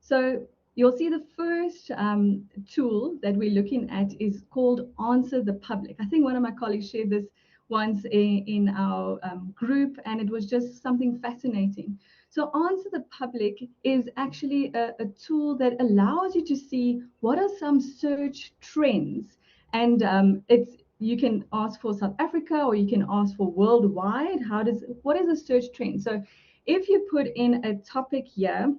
So you'll see the first tool that we're looking at is called Answer the Public. I think one of my colleagues shared this once in our group, and it was just something fascinating. So Answer the Public is actually a tool that allows you to see what are some search trends, and you can ask for South Africa or you can ask for worldwide. What is a search trend? So if you put in a topic here,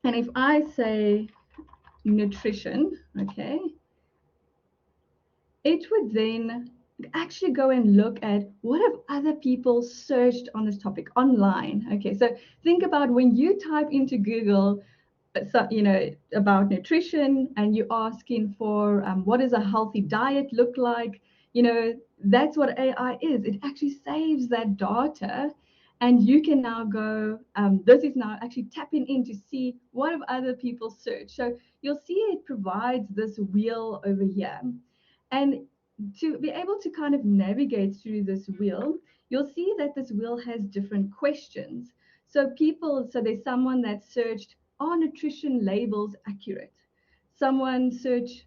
and if I say nutrition, okay, it would then actually go and look at what have other people searched on this topic online. Okay, so think about when you type into Google, so, about nutrition, and you're asking for what does a healthy diet look like, that's what AI is. It actually saves that data, and you can now go, this is now actually tapping in to see what have other people searched. So you'll see it provides this wheel over here. And to be able to kind of navigate through this wheel, you'll see that this wheel has different questions. So there's someone that searched, are nutrition labels accurate? Someone searched,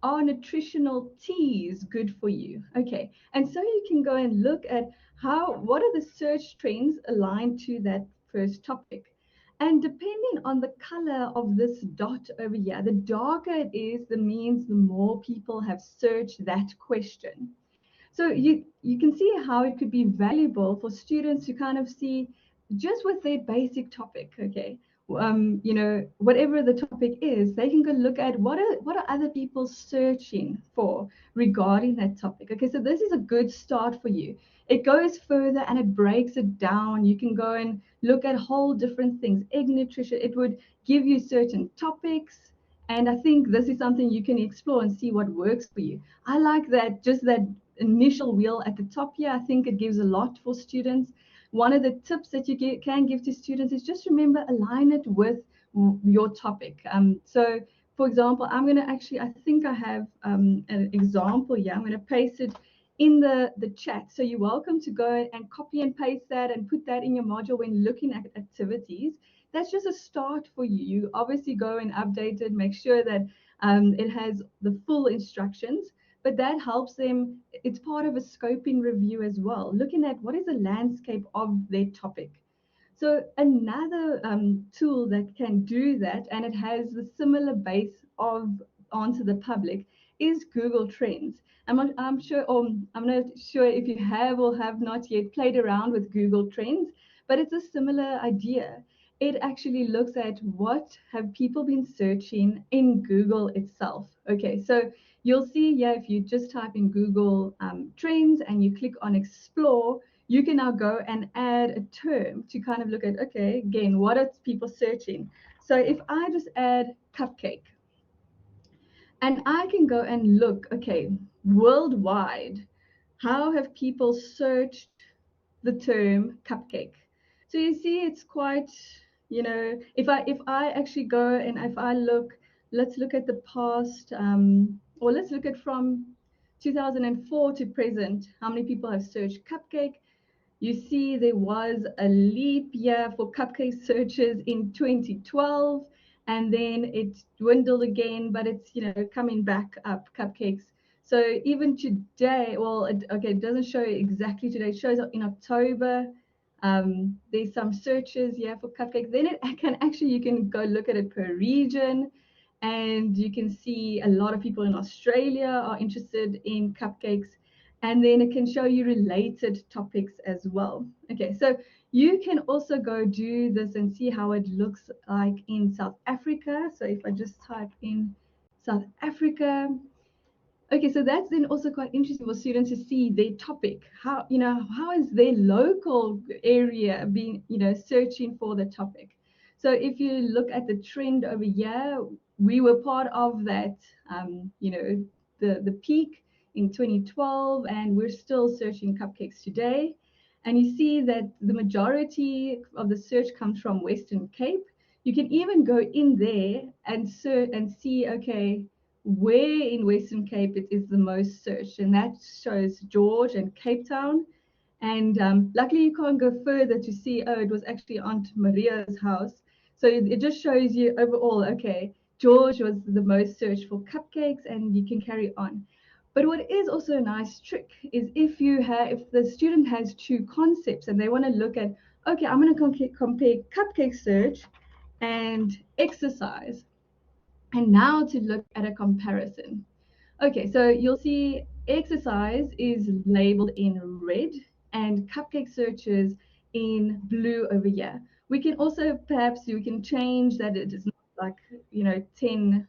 are nutritional teas good for you? Okay, and so you can go and look at what are the search trends aligned to that first topic. And depending on the color of this dot over here, the darker it is, the means the more people have searched that question. So you can see how it could be valuable for students to kind of see just with their basic topic, okay, whatever the topic is, they can go look at what are other people searching for regarding that topic. Okay, so this is a good start for you. It goes further and it breaks it down. You can go and look at whole different things. Egg nutrition, it would give you certain topics. And I think this is something you can explore and see what works for you. I like that, just that initial wheel at the top here. I think it gives a lot for students. One of the tips that you can give to students is just remember, align it with your topic. So for example, I'm going to actually, I think I have an example here. I'm going to paste it in the chat. So you're welcome to go and copy and paste that and put that in your module when looking at activities. That's just a start for you. You obviously go and update it, make sure that it has the full instructions, but that helps them. It's part of a scoping review as well, looking at what is the landscape of their topic. So another tool that can do that, and it has the similar base of Answer the Public, is Google Trends. I'm sure, or I'm not sure if you have or have not yet played around with Google Trends, but it's a similar idea. It actually looks at what have people been searching in Google itself. Okay, so you'll see here, if you just type in Google Trends and you click on Explore, you can now go and add a term to kind of look at, okay, again, what are people searching? So if I just add cupcake, and I can go and look, okay, worldwide, how have people searched the term cupcake? So you see, it's quite, if I actually go and if I look, let's look at the past, or let's look at from 2004 to present, how many people have searched cupcake. You see there was a leap year for cupcake searches in 2012, and then it dwindled again, but it's coming back up, cupcakes. So even today, well, it doesn't show exactly today. It shows up in October. There's some searches here for cupcakes. Then you can go look at it per region, and you can see a lot of people in Australia are interested in cupcakes. And then it can show you related topics as well. Okay, so you can also go do this and see how it looks like in South Africa. So if I just type in South Africa, okay, so that's then also quite interesting for students to see their topic. How is their local area being, searching for the topic? So if you look at the trend over here, we were part of that, the peak in 2012, and we're still searching cupcakes today. And you see that the majority of the search comes from Western Cape. You can even go in there and search and see, okay, where in Western Cape it is the most searched, and that shows George and Cape Town. And luckily you can't go further to see, oh, it was actually Aunt Maria's house. So it just shows you overall, okay, George was the most searched for cupcakes, and you can carry on. But what is also a nice trick is if the student has two concepts and they want to look at, okay, I'm going to compare cupcake search and exercise, and now to look at a comparison. Okay, so you'll see exercise is labeled in red and cupcake searches in blue over here. We can also perhaps we can change that it is not like 10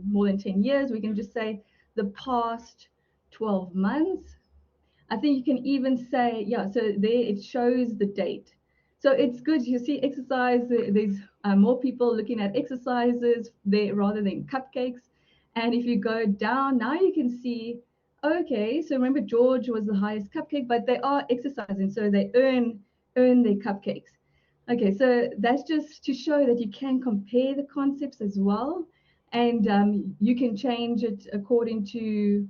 more than 10 years. We can just say the past 12 months. I think you can even say, yeah, so there it shows the date. So it's good. You see exercise, there's more people looking at exercises there rather than cupcakes. And if you go down, now you can see, okay, so remember George was the highest cupcake, but they are exercising, so they earn their cupcakes. Okay, so that's just to show that you can compare the concepts as well, and you can change it according to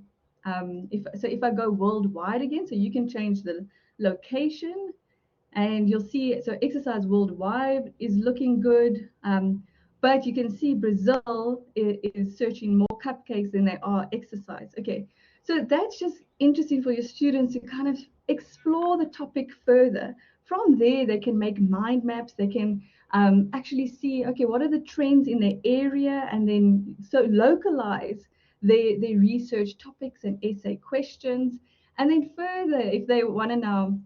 if I go worldwide again, so you can change the location, and you'll see, so exercise worldwide is looking good, but you can see Brazil is searching more cupcakes than they are exercise. Okay, so that's just interesting for your students to kind of explore the topic further. From there, they can make mind maps. They can actually see, okay, what are the trends in their area, and then so localize their research topics and essay questions. And then further, if they want to now,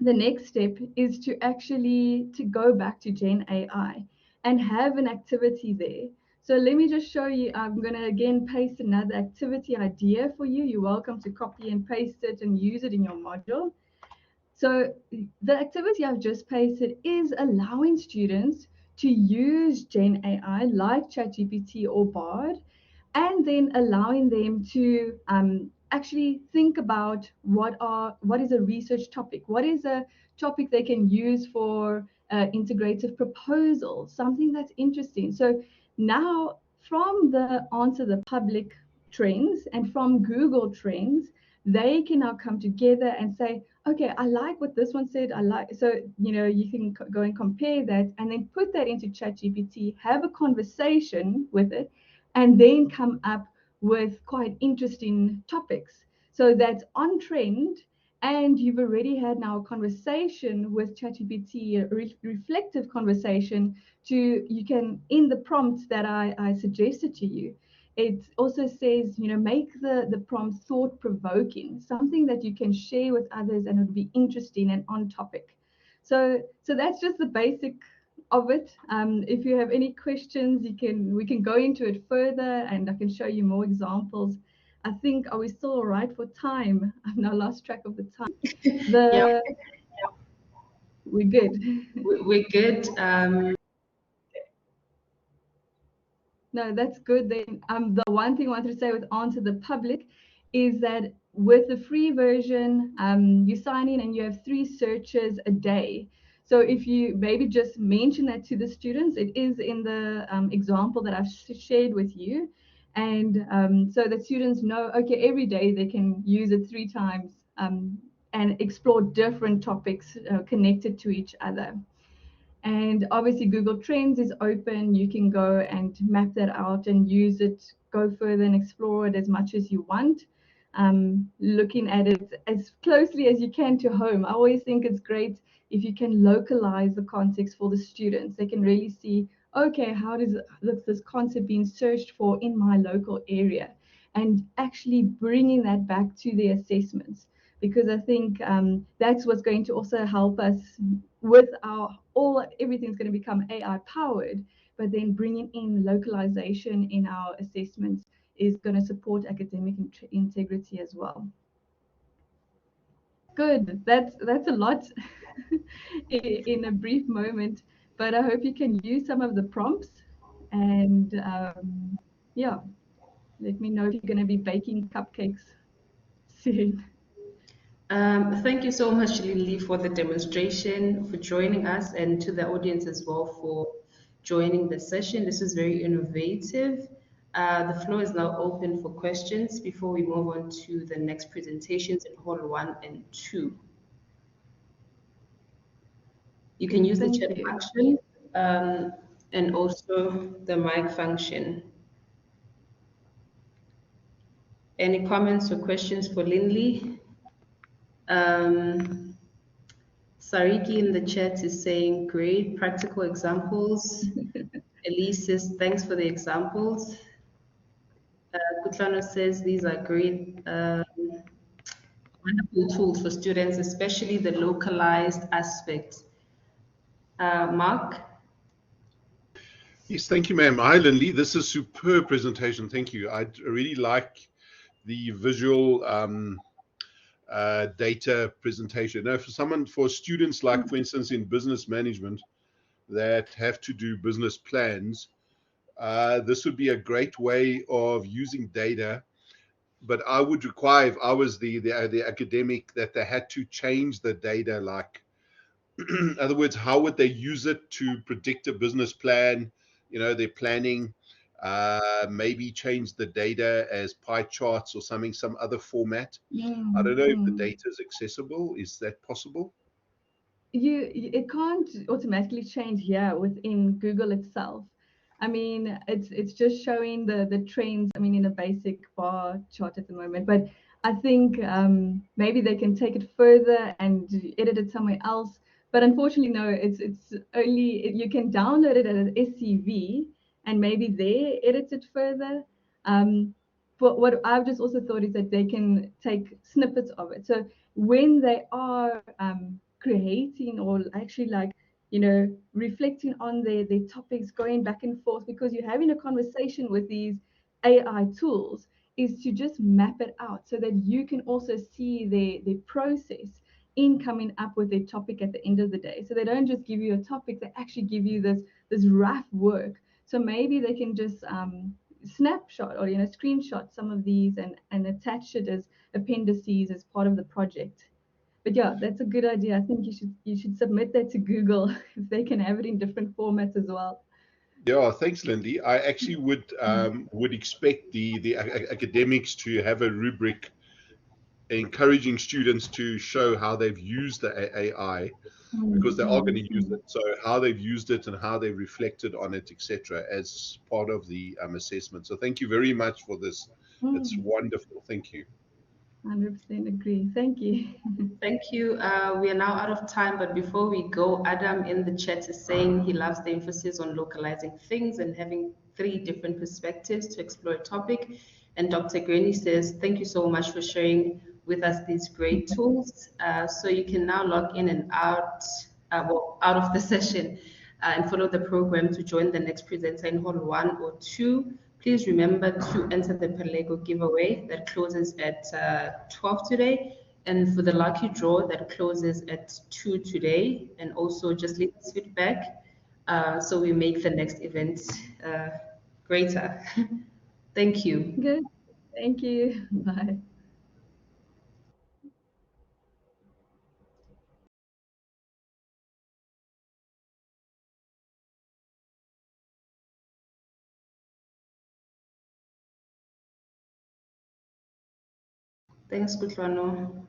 the next step is to actually to go back to Gen AI and have an activity there. So let me just show you. I'm going to again paste another activity idea for you. You're welcome to copy and paste it and use it in your module. So the activity I've just pasted is allowing students to use Gen AI like ChatGPT or Bard, and then allowing them to actually think about what is a research topic, what is a topic they can use for integrative proposals, something that's interesting. So now from the Answer the Public trends and from Google Trends, they can now come together and say, okay, I like what this one said. I like, so you can go and compare that, and then put that into ChatGPT, have a conversation with it, and then come up with quite interesting topics. So that's on trend, and you've already had now a conversation with ChatGPT, a reflective conversation. You can, in the prompt that I suggested to you, it also says, make the prompt thought provoking, something that you can share with others and it would be interesting and on topic. So that's just the basic of it. If you have any questions, we can go into it further, and I can show you more examples. I think, are we still all right for time? I've now lost track of the time. Yeah, We're good. we're good. No, that's good. Then the one thing I wanted to say with Answer the Public is that with the free version, you sign in and you have 3 searches a day. So if you maybe just mention that to the students, it is in the example that I've shared with you. And so that students know, okay, every day they can use it 3 times and explore different topics connected to each other. And obviously Google Trends is open. You can go and map that out and use it, go further and explore it as much as you want. Looking at it as closely as you can to home. I always think it's great if you can localize the context for the students. They can really see, okay, how does this concept being searched for in my local area? And actually bringing that back to the assessments, because I think that's what's going to also help us with everything's going to become AI powered, but then bringing in localization in our assessments is going to support academic integrity as well. Good. That's a lot in a brief moment, but I hope you can use some of the prompts, and yeah, let me know if you're going to be baking cupcakes soon. Thank you so much, Linley, for the demonstration, for joining us, and to the audience as well for joining the session. This is very innovative. The floor is now open for questions before we move on to the next presentations in Hall 1 and 2. You can use the Thank chat you. function. and also the mic function. Any comments or questions for Linley? Um, Sariki in the chat is saying great practical examples. Elise says thanks for the examples. Kutlano says these are great, wonderful tools for students, especially the localized aspect. Mark, Yes, thank you, ma'am. Hi, Linley. This is superb presentation. Thank you. I really like the visual data presentation. Now, for students like, for instance, in business management that have to do business plans, this would be a great way of using data. But I would require, if I was the academic, that they had to change the data. Like, in other words, how would they use it to predict a business plan? Their planning. Maybe change the data as pie charts or something, some other format. I don't know if the Mm. data is accessible. Is that possible? It can't automatically change here within Google itself. I mean, it's just showing the trends. I mean, in a basic bar chart at the moment, but I think maybe they can take it further and edit it somewhere else. But unfortunately, no. It's only you can download it as an SCV and maybe there edit it further. Um, but what I've just also thought is that they can take snippets of it. So when they are creating or actually like reflecting on their topics, going back and forth, because you're having a conversation with these AI tools, is to just map it out so that you can also see their process in coming up with their topic at the end of the day. So they don't just give you a topic, they actually give you this rough work. So maybe they can just snapshot or screenshot some of these and attach it as appendices as part of the project. But yeah, that's a good idea. I think you should submit that to Google if they can have it in different formats as well. Yeah, thanks, Lindy. I actually would expect the academics to have a rubric encouraging students to show how they've used the AI, because they are going to use it. So how they've used it and how they've reflected on it, etc., as part of the assessment. So thank you very much for this. It's Mm, wonderful. Thank you. 100% agree. Thank you. thank you. We are now out of time, but before we go, Adam in the chat is saying he loves the emphasis on localizing things and having three different perspectives to explore a topic. And Dr. Granny says, thank you so much for sharing with us these great tools. So you can now log in and out, out of the session and follow the program to join the next presenter in Hall 1 or 2. Please remember to enter the Perlego giveaway that closes at 12 today, and for the lucky draw that closes at 2 today. And also just leave us feedback so we make the next event uh, greater. Thank you. Good. Thank you. Bye. Thanks, Kutlwano.